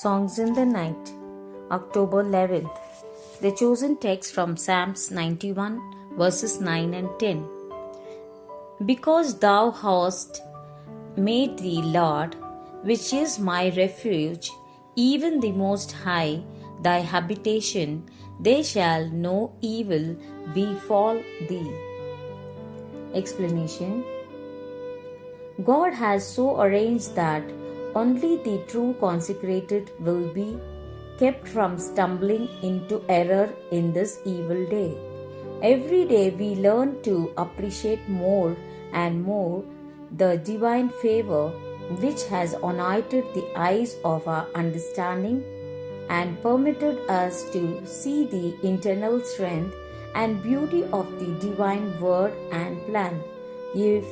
Songs in the Night, October 11th. The chosen text from Psalms 91, verses 9 and 10. Because thou hast made thee Lord, which is my refuge, even the Most High, thy habitation, there shall no evil befall thee. Explanation. God has so arranged that only the true consecrated will be kept from stumbling into error in this evil day. Every day we learn to appreciate more and more the divine favor which has anointed the eyes of our understanding and permitted us to see the internal strength and beauty of the divine word and plan. If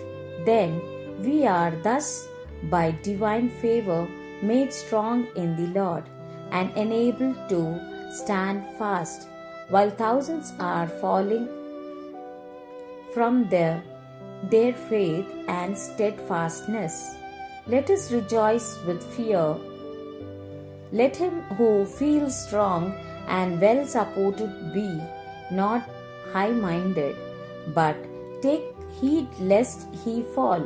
then we are thus by divine favor made strong in the Lord and enabled to stand fast while thousands are falling from their faith and steadfastness. Let us rejoice with fear. Let him who feels strong and well supported be not high-minded, but take heed lest he fall.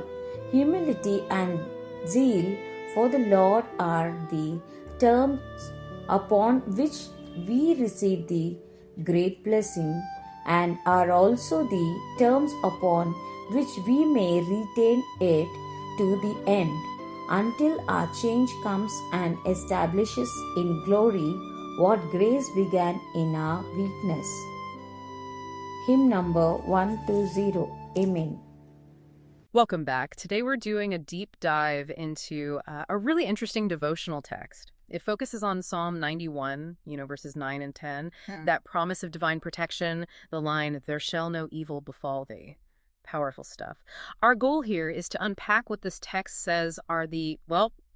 Humility and zeal for the Lord are the terms upon which we receive the great blessing, and are also the terms upon which we may retain it to the end, until our change comes and establishes in glory what grace began in our weakness. Hymn number 120. Amen. Welcome back. Today we're doing a deep dive into a really interesting devotional text. It focuses on Psalm 91, verses 9 and 10, that promise of divine protection, the line, "There shall no evil befall thee." Powerful stuff. Our goal here is to unpack what this text says are the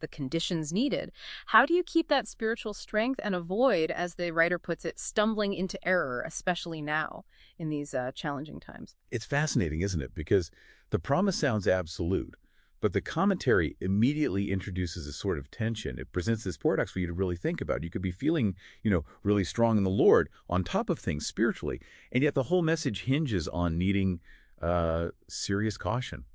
conditions needed. How do you keep that spiritual strength and avoid, as the writer puts it, stumbling into error, especially now in these challenging times? It's fascinating, isn't it? Because the promise sounds absolute, but the commentary immediately introduces a sort of tension. It presents this paradox for you to really think about. You could be feeling, really strong in the Lord on top of things spiritually, and yet the whole message hinges on needing serious caution,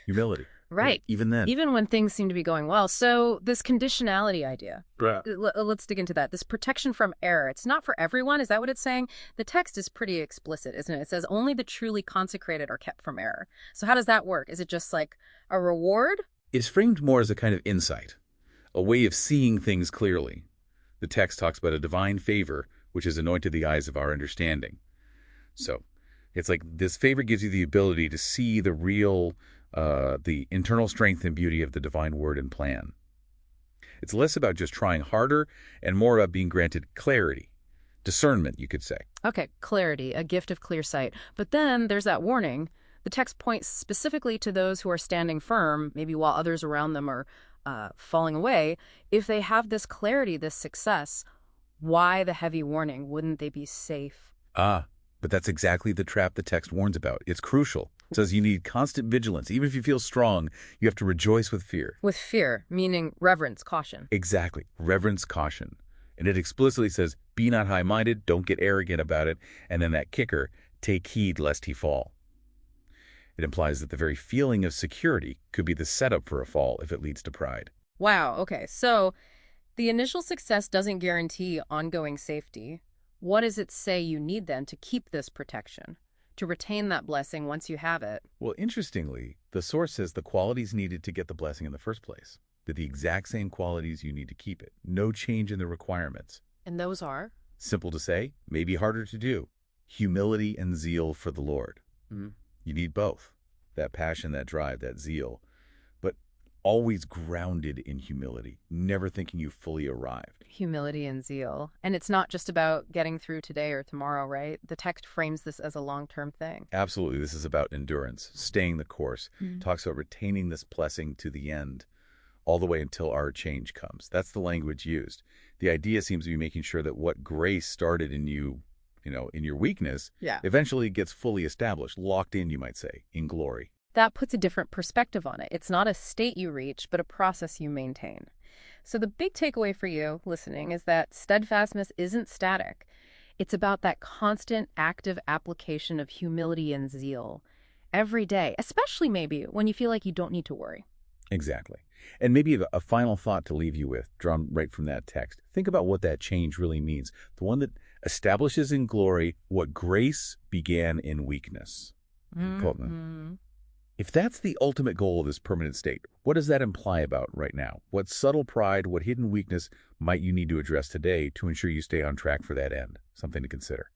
humility. Right. Even then. Even when things seem to be going well. So this conditionality idea, Right. Let's dig into that. This protection from error. It's not for everyone. Is that what it's saying? The text is pretty explicit, isn't it? It says only the truly consecrated are kept from error. So how does that work? Is it just like a reward? It's framed more as a kind of insight, a way of seeing things clearly. The text talks about a divine favor, which has anointed the eyes of our understanding. So it's like this favor gives you the ability to see the real the internal strength and beauty of the divine word and plan. It's less about just trying harder and more about being granted clarity, discernment, you could say. Okay, clarity, a gift of clear sight. But then there's that warning. The text points specifically to those who are standing firm, maybe while others around them are falling away. If they have this clarity, this success, why the heavy warning? Wouldn't they be safe? But that's exactly the trap the text warns about. It's crucial. It says you need constant vigilance. Even if you feel strong, you have to rejoice with fear. With fear, meaning reverence, caution. Exactly. Reverence, caution. And it explicitly says, be not high-minded, don't get arrogant about it. And then that kicker, take heed lest he fall. It implies that the very feeling of security could be the setup for a fall if it leads to pride. Wow, okay. So the initial success doesn't guarantee ongoing safety. What does it say you need then to keep this protection, to retain that blessing once you have it? Well, interestingly, the source says the qualities needed to get the blessing in the first place. They're the exact same qualities you need to keep it. No change in the requirements. And those are? Simple to say, maybe harder to do. Humility and zeal for the Lord. You need both. That passion, that drive, that zeal. But always grounded in humility, never thinking you fully arrived. Humility and zeal. And it's not just about getting through today or tomorrow, right? The text frames this as a long-term thing. Absolutely. This is about endurance, staying the course. Talks about retaining this blessing to the end, all the way until our change comes. That's the language used. The idea seems to be making sure that what grace started in you, in your weakness, eventually gets fully established, locked in, you might say, in glory. That puts a different perspective on it. It's not a state you reach, but a process you maintain. So the big takeaway for you listening is that steadfastness isn't static. It's about that constant active application of humility and zeal every day, especially maybe when you feel like you don't need to worry. Exactly. And maybe a final thought to leave you with, drawn right from that text. Think about what that change really means. The one that establishes in glory what grace began in weakness. Mm-hmm. If that's the ultimate goal of this permanent state, what does that imply about right now? What subtle pride, what hidden weakness might you need to address today to ensure you stay on track for that end? Something to consider.